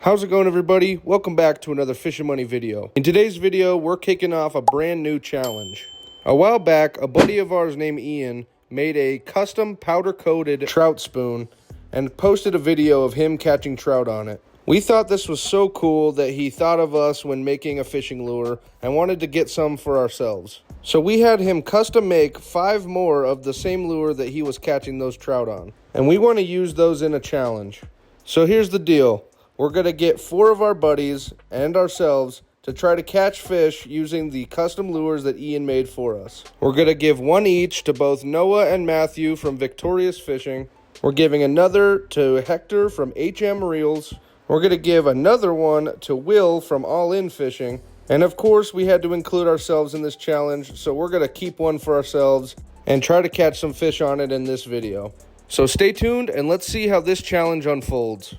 How's it going, everybody? Welcome back to another Fish and Money video. In today's video, we're kicking off a brand new challenge. A while back, a buddy of ours named Ian made a custom powder-coated trout spoon and posted a video of him catching trout on it. We thought this was so cool that he thought of us when making a fishing lure and wanted to get some for ourselves. So we had him custom make 5 more of the same lure that he was catching those trout on. And we want to use those in a challenge. So here's the deal. We're going to get 4 of our buddies and ourselves to try to catch fish using the custom lures that Ian made for us. We're going to give 1 each to both Noah and Matthew from Victorious Fishing. We're giving another to Hector from HM Reels. We're going to give another one to Will from All In Fishing. And of course, we had to include ourselves in this challenge, so we're going to keep one for ourselves and try to catch some fish on it in this video. So stay tuned and let's see how this challenge unfolds.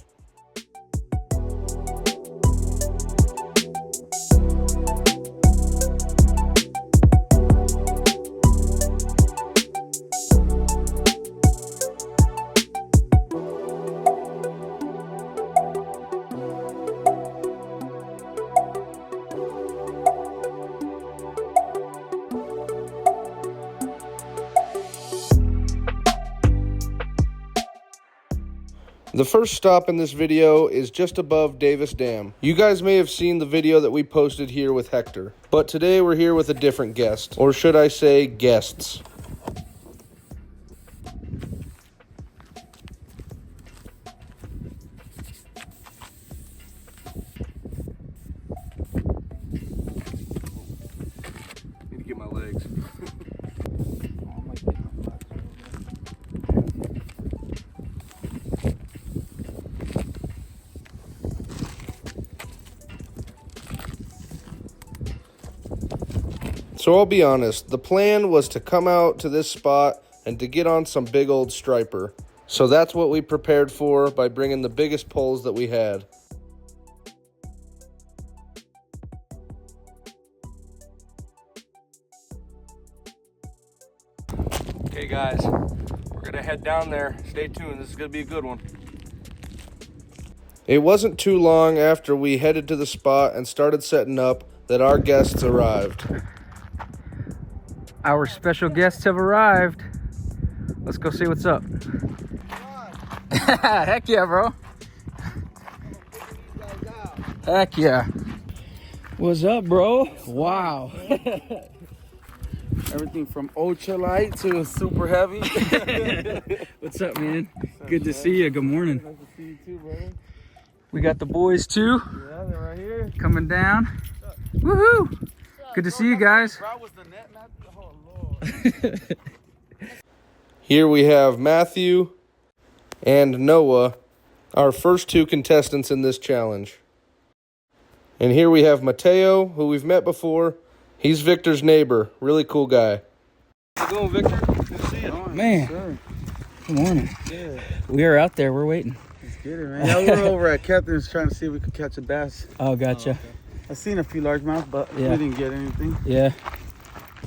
The first stop in this video is just above Davis Dam. You guys may have seen the video that we posted here with Hector, but today we're here with a different guest, or should I say guests. Need to get my legs. So I'll be honest, the plan was to come out to this spot and to get on some big old striper. So that's what we prepared for by bringing the biggest poles that we had. Okay guys, we're gonna head down there. Stay tuned, this is gonna be a good one. It wasn't too long after we headed to the spot and started setting up that our guests arrived. Our special guests have arrived. Let's go see what's up. Heck yeah, bro. Heck yeah. What's up, bro? Wow. Everything from ultralight to super heavy. What's up, man? Good to see you. Good morning. Nice to see you too, brother. We got the boys too. Yeah, they're right here. Coming down. Woohoo! Good to see you guys. Oh, Lord. Here we have Matthew and Noah, our first 2 contestants in this challenge. And here we have Mateo, who we've met before. He's Victor's neighbor. Really cool guy. How's it going, Victor? Good to see you. Man. Sure. Good morning. Yeah. We are out there. We're waiting. Let's get it, man. Yeah, we were over at Catherine's trying to see if we could catch a bass. Oh, gotcha. Okay. I've seen a few largemouth, but Yeah. we didn't get anything. Yeah.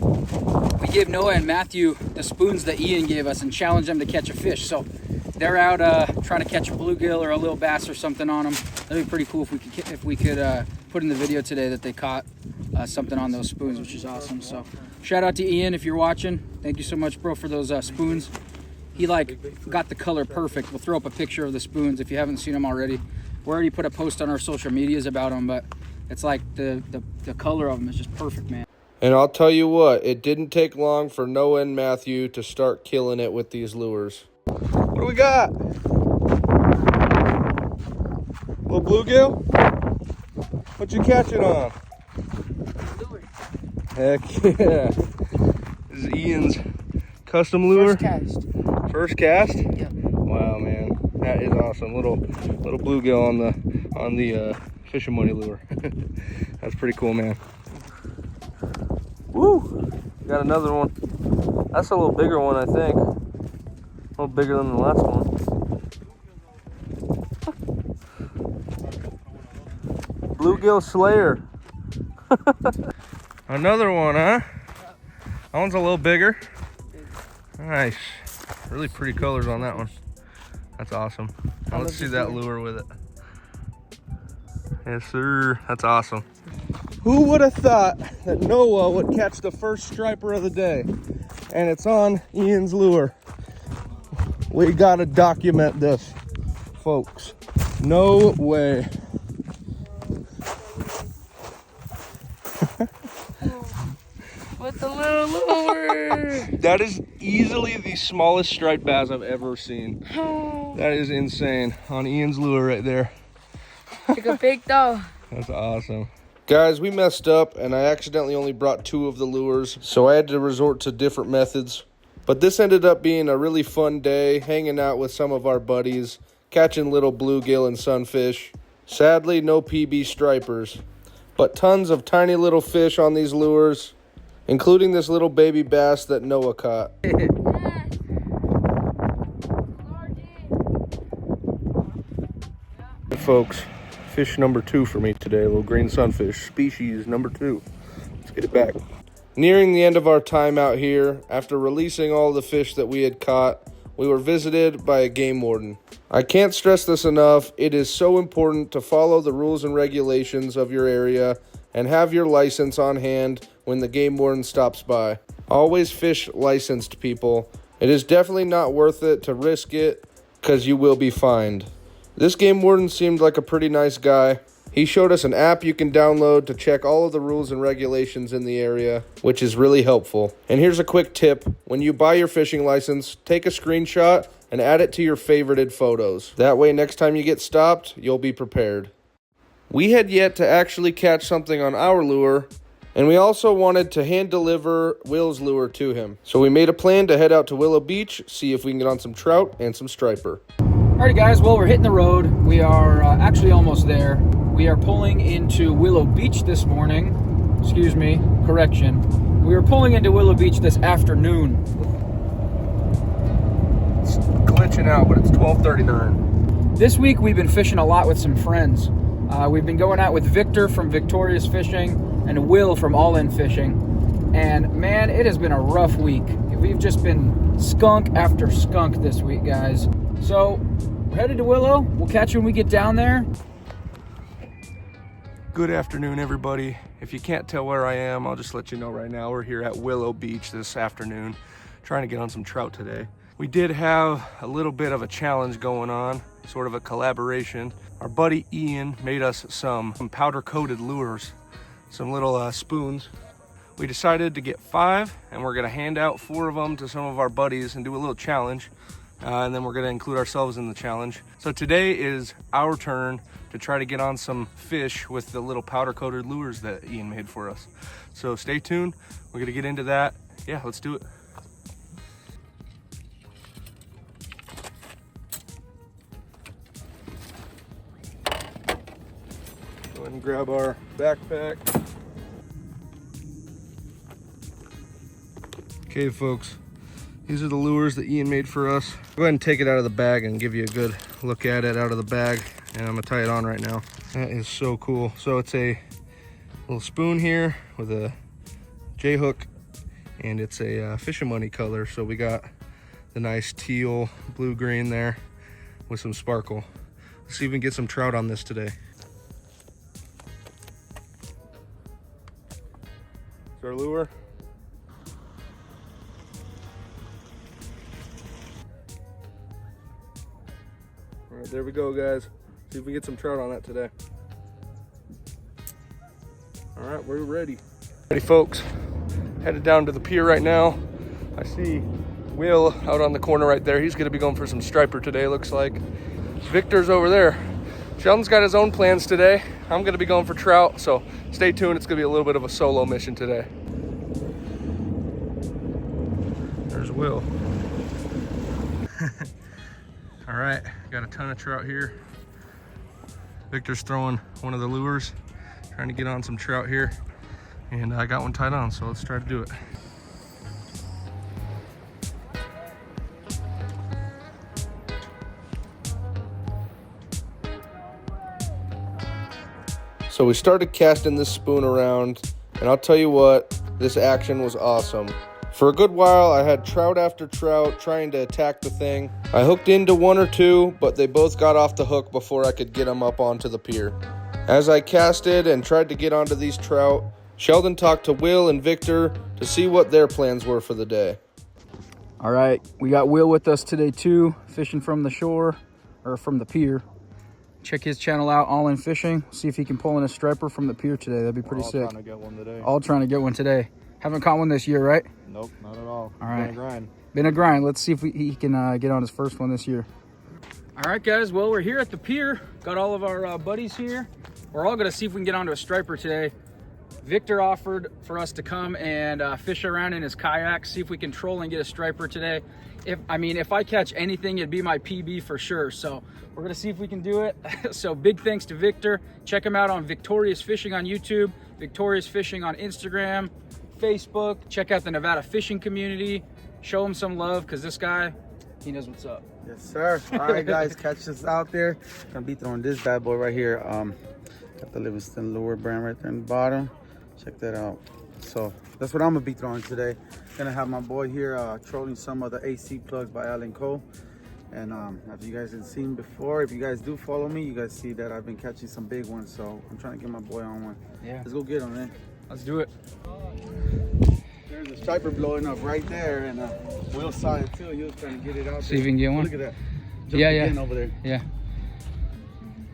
We gave Noah and Matthew the spoons that Ian gave us and challenged them to catch a fish. So they're out trying to catch a bluegill or a little bass or something on them. That'd be pretty cool if we could put in the video today that they caught something on those spoons, which is awesome. So shout out to Ian if you're watching. Thank you so much, bro, for those spoons. He got the color perfect. We'll throw up a picture of the spoons if you haven't seen them already. We already put a post on our social medias about them, but it's like the color of them is just perfect, man. And I'll tell you what, it didn't take long for Noah and Matthew to start killing it with these lures. What do we got? Little bluegill? What you catching on? Heck yeah. This is Ian's custom lure. First cast. First cast? Yeah. Wow, man. That is awesome. Little bluegill on the Fish and Money lure. That's pretty cool, man. Woo! Got another one. That's a little bigger one, I think. A little bigger than the last one. Bluegill Slayer. Another one, huh? That one's a little bigger. Nice. Really pretty colors on that one. That's awesome. Now let's see that lure with it. Yes, sir. That's awesome. Who would have thought that Noah would catch the first striper of the day? And it's on Ian's lure. We gotta document this, folks. No way. With the little lure. That is easily the smallest striped bass I've ever seen. That is insane. On Ian's lure right there. Like a big dog. That's awesome. Guys, we messed up and I accidentally only brought 2 of the lures, so I had to resort to different methods. But this ended up being a really fun day, hanging out with some of our buddies, catching little bluegill and sunfish. Sadly, no PB stripers, but tons of tiny little fish on these lures, including this little baby bass that Noah caught. Hey folks, fish number 2 for me today, a little green sunfish, species number 2. Let's get it back. Nearing the end of our time out here, after releasing all the fish that we had caught, we were visited by a game warden. I can't stress this enough, it is so important to follow the rules and regulations of your area and have your license on hand when the game warden stops by. Always fish licensed, people. It is definitely not worth it to risk it, because you will be fined. This game warden seemed like a pretty nice guy. He showed us an app you can download to check all of the rules and regulations in the area, which is really helpful. And here's a quick tip. When you buy your fishing license, take a screenshot and add it to your favorited photos. That way, next time you get stopped, you'll be prepared. We had yet to actually catch something on our lure, and we also wanted to hand deliver Will's lure to him. So we made a plan to head out to Willow Beach, see if we can get on some trout and some striper. Alrighty guys, well, we're hitting the road. We are actually almost there. We are pulling into Willow Beach this morning. Excuse me, correction. We are pulling into Willow Beach this afternoon. It's glitching out, but it's 12:39. This week we've been fishing a lot with some friends. We've been going out with Victor from Victorious Fishing and Will from All In Fishing. And man, it has been a rough week. We've just been skunk after skunk this week, guys. So we're headed to Willow. We'll catch you when we get down there. Good afternoon, everybody. If you can't tell where I am, I'll just let you know right now. We're here at Willow Beach this afternoon, trying to get on some trout today. We did have a little bit of a challenge going on, sort of a collaboration. Our buddy Ian made us some powder-coated lures, some little spoons. We decided to get 5, and we're gonna hand out 4 of them to some of our buddies and do a little challenge. And then we're gonna include ourselves in the challenge. So today is our turn to try to get on some fish with the little powder-coated lures that Ian made for us. So stay tuned, we're gonna get into that. Yeah, let's do it. Go ahead and grab our backpack. Okay, folks. These are the lures that Ian made for us. Go ahead and take it out of the bag and give you a good look at it out of the bag. And I'm gonna tie it on right now. That is so cool. So it's a little spoon here with a J-hook, and it's a fishing money color. So we got the nice teal blue-green there with some sparkle. Let's see if we can get some trout on this today. It's our lure. All right, there we go, guys. See if we get some trout on that today. All right, we're ready. Ready, folks. Headed down to the pier right now. I see Will out on the corner right there. He's gonna be going for some striper today, looks like. Victor's over there. Sheldon's got his own plans today. I'm gonna be going for trout, so stay tuned. It's gonna be a little bit of a solo mission today. There's Will. All right, got a ton of trout here. Victor's throwing one of the lures, trying to get on some trout here. And I got one tied on, so let's try to do it. So we started casting this spoon around, and I'll tell you what, this action was awesome. For a good while, I had trout after trout trying to attack the thing. I hooked into 1 or 2, but they both got off the hook before I could get them up onto the pier. As I casted and tried to get onto these trout, Sheldon talked to Will and Victor to see what their plans were for the day. All right, we got Will with us today too, fishing from the shore, or from the pier. Check his channel out, All In Fishing. See if he can pull in a striper from the pier today. That'd be pretty sick. All trying to get one today. All trying to get one today. Haven't caught one this year, right? Nope, not at all. All right. Been a grind. Been a grind. Let's see if he can get on his first one this year. All right, guys. Well, we're here at the pier. Got all of our buddies here. We're all going to see if we can get onto a striper today. Victor offered for us to come and fish around in his kayak, see if we can troll and get a striper today. If I catch anything, it'd be my PB for sure. So we're gonna see if we can do it. So big thanks to Victor. Check him out on Victorious Fishing on YouTube, Victorious Fishing on Instagram, Facebook. Check out the Nevada fishing community. Show him some love, because this guy, he knows what's up. Yes, sir. All right, guys, catch us out there. Gonna be throwing this bad boy right here. Got the Livingston lure brand right there in the bottom. Check that out. So that's what I'm gonna be throwing today. Gonna have my boy here trolling some of the AC plugs by Allen Cole. And as you guys have seen before, if you guys do follow me, you guys see that I've been catching some big ones. So I'm trying to get my boy on one. Yeah. Let's go get him, man. Let's do it. There's a striper blowing up right there, and Will saw it too. He was trying to get it out. See if we can get one. Look at that. Yeah. In over there. Yeah.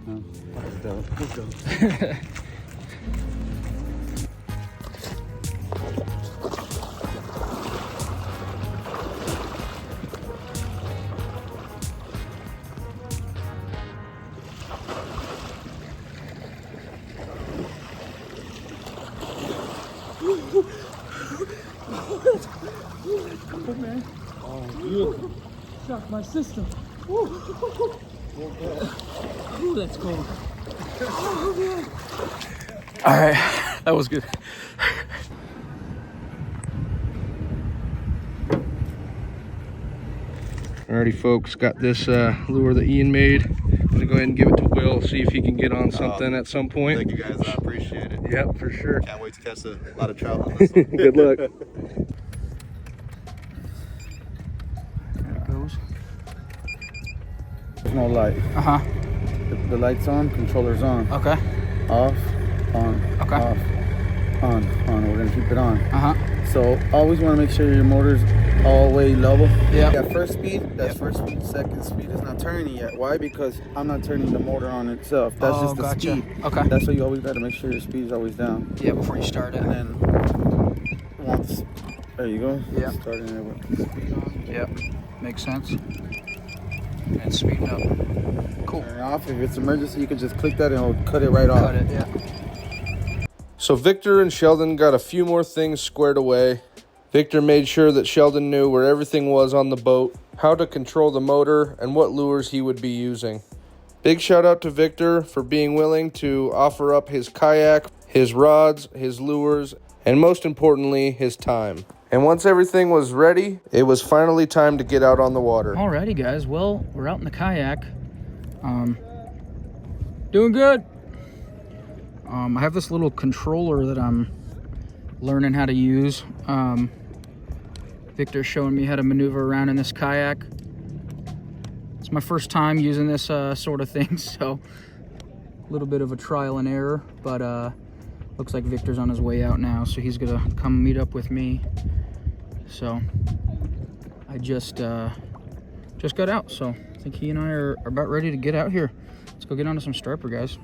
Let's go. Let's go. Shocked my system. Ooh, that's cold. All right, that was good. Alrighty, folks, got this lure that Ian made. I'm gonna go ahead and give it to Will, see if he can get on something at some point. Thank you guys, I appreciate it. Yep, for sure. Can't wait to catch a lot of trout on this one. Good luck. There it goes. There's no light. Uh-huh. The light's on, controller's on. Okay. Off, on, Okay. off, on. We're gonna keep it on. Uh-huh. So always want to make sure your motor's all the way level. Yeah. That first speed, that's first speed. Second speed is not turning yet. Why? Because I'm not turning the motor on itself. That's just the gotcha. speed. Okay. That's why you always got to make sure your speed's always down. Yeah, before you start it. And then once, there you go. Yeah. Starting it with the speed on. Yep. Makes sense. And speeding up. Cool. Turn it off. If it's emergency, you can just click that and it'll cut it right off. Got it, yeah. So Victor and Sheldon got a few more things squared away. Victor made sure that Sheldon knew where everything was on the boat, how to control the motor, and what lures he would be using. Big shout out to Victor for being willing to offer up his kayak, his rods, his lures, and most importantly, his time. And once everything was ready, it was finally time to get out on the water. Alrighty, guys. Well, we're out in the kayak. Doing good. I have this little controller that I'm learning how to use. Victor's showing me how to maneuver around in this kayak. It's my first time using this sort of thing, so a little bit of a trial and error, but looks like Victor's on his way out now, so he's gonna come meet up with me. So I just got out, so I think he and I are about ready to get out here. Let's go get onto some striper, guys.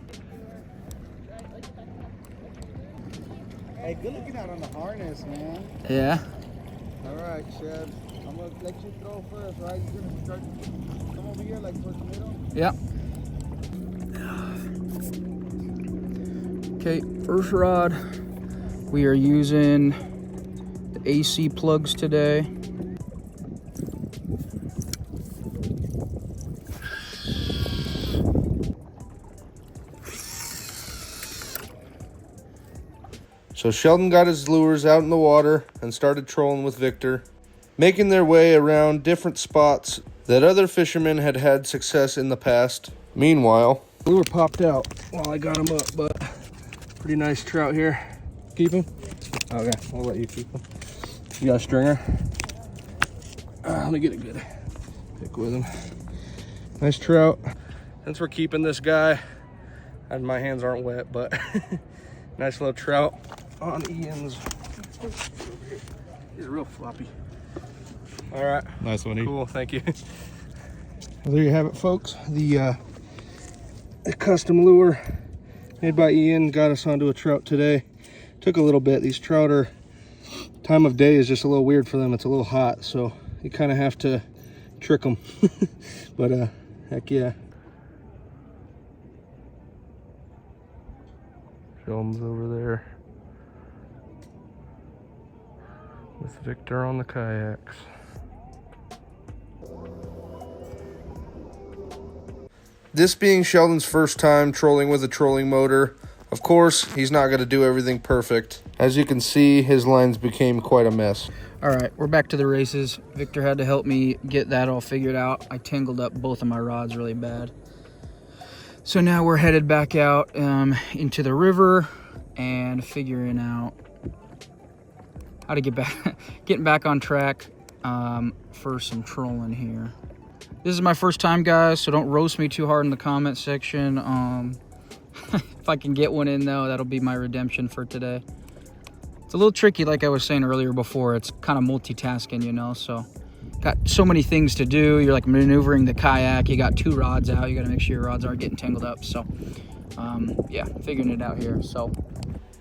Hey, good looking out on the harness, man. Yeah. All right, Chef. I'm gonna let you throw first, right? You're gonna start. Come over here, like towards the middle. Yeah. Okay, first rod. We are using the AC plugs today. So Sheldon got his lures out in the water and started trolling with Victor, making their way around different spots that other fishermen had had success in the past. Meanwhile, lure popped out while I got him up, but pretty nice trout here. Keep him? Okay, I'll let you keep him. You got a stringer? Let me get a good pick with him. Nice trout. Since we're keeping this guy, And my hands aren't wet, but nice little trout on Ian's. He's real floppy. All right. Nice one, Cool, thank you. Well, there you have it, folks. The custom lure made by Ian got us onto a trout today. Took a little bit. These trout are, time of day is just a little weird for them. It's a little hot, so you kind of have to trick them. But heck yeah. Sheldon's over there with Victor on the kayaks. This being Sheldon's first time trolling with a trolling motor, of course, he's not going to do everything perfect. As you can see, his lines became quite a mess. All right, we're back to the races. Victor had to help me get that all figured out. I tangled up both of my rods really bad. So now we're headed back out into the river and figuring out how to getting back on track for some trolling here. This is my first time, guys, so don't roast me too hard in the comment section. If I can get one in, though, that'll be my redemption for today. It's a little tricky, like I was saying earlier before. It's kind of multitasking, you know, so got so many things to do. You're like maneuvering the kayak. You got 2 rods out. You got to make sure your rods aren't getting tangled up. So, yeah, figuring it out here. So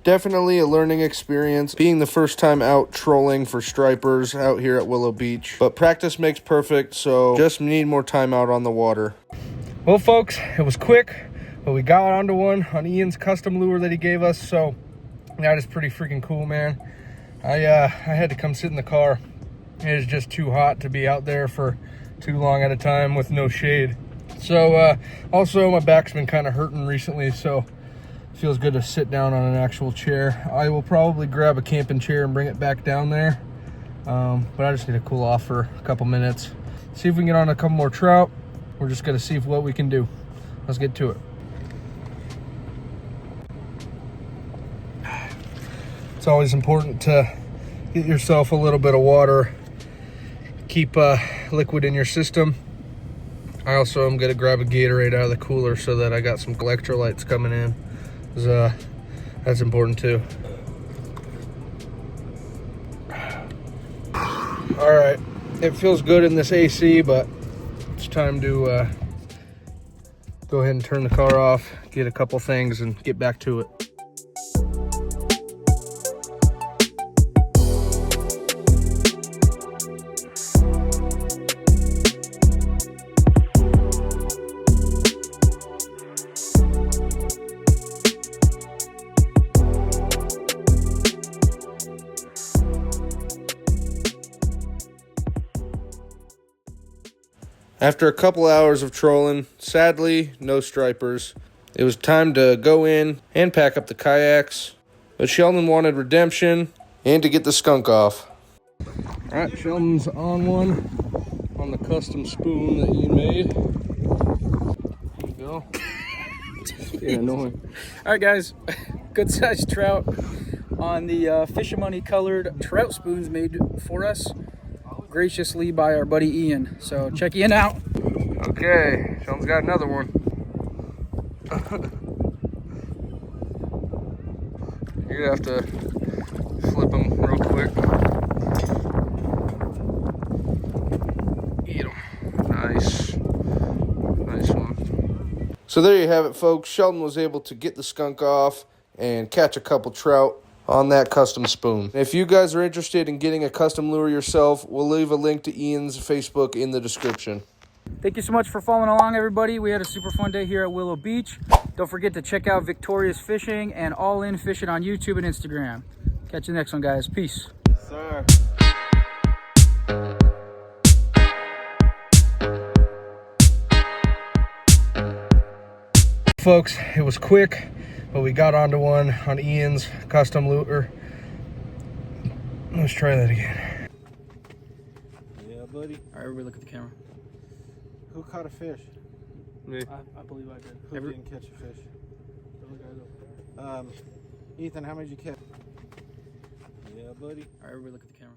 definitely a learning experience, being the first time out trolling for stripers out here at Willow Beach. But practice makes perfect, so just need more time out on the water. Well, folks, it was quick, but we got onto one on Ian's custom lure that he gave us, so that is pretty freaking cool, man. I had to come sit in the car. It is just too hot to be out there for too long at a time with no shade. So also my back's been kind of hurting recently, so feels good to sit down on an actual chair. I will probably grab a camping chair and bring it back down there. But I just need to cool off for a couple minutes. See if we can get on a couple more trout. We're just gonna see what we can do. Let's get to it. It's always important to get yourself a little bit of water. Keep liquid in your system. I also am gonna grab a Gatorade out of the cooler so that I got some electrolytes coming in. That's important too. All right, it feels good in this AC, but it's time to go ahead and turn the car off, get a couple things, and get back to it. After a couple hours of trolling, sadly, no stripers. It was time to go in and pack up the kayaks. But Sheldon wanted redemption and to get the skunk off. All right, Sheldon's on one, on the custom spoon that Ian made. There you go. It's getting annoying. all right, guys, good sized trout on the Fish Money colored trout spoons made for us graciously by our buddy Ian. So check Ian out. Okay, Sheldon's got another one. You're gonna have to flip them real quick. Eat them. Nice. Nice one. So there you have it, folks. Sheldon was able to get the skunk off and catch a couple trout on that custom spoon. If you guys are interested in getting a custom lure yourself, we'll leave a link to Ian's Facebook in the description. Thank you so much for following along, everybody. We had a super fun day here at Willow Beach. Don't forget to check out Victorious Fishing and All In Fishing on YouTube and Instagram. Catch you next one, guys. Peace. Sir. Folks, it was quick, but we got onto one on Ian's custom lure. Let's try that again. Yeah, buddy. All right, everybody look at the camera. Who caught a fish? Me. I believe I did. Who didn't catch a fish? Ethan, how many did you catch? Yeah, buddy. All right, everybody look at the camera.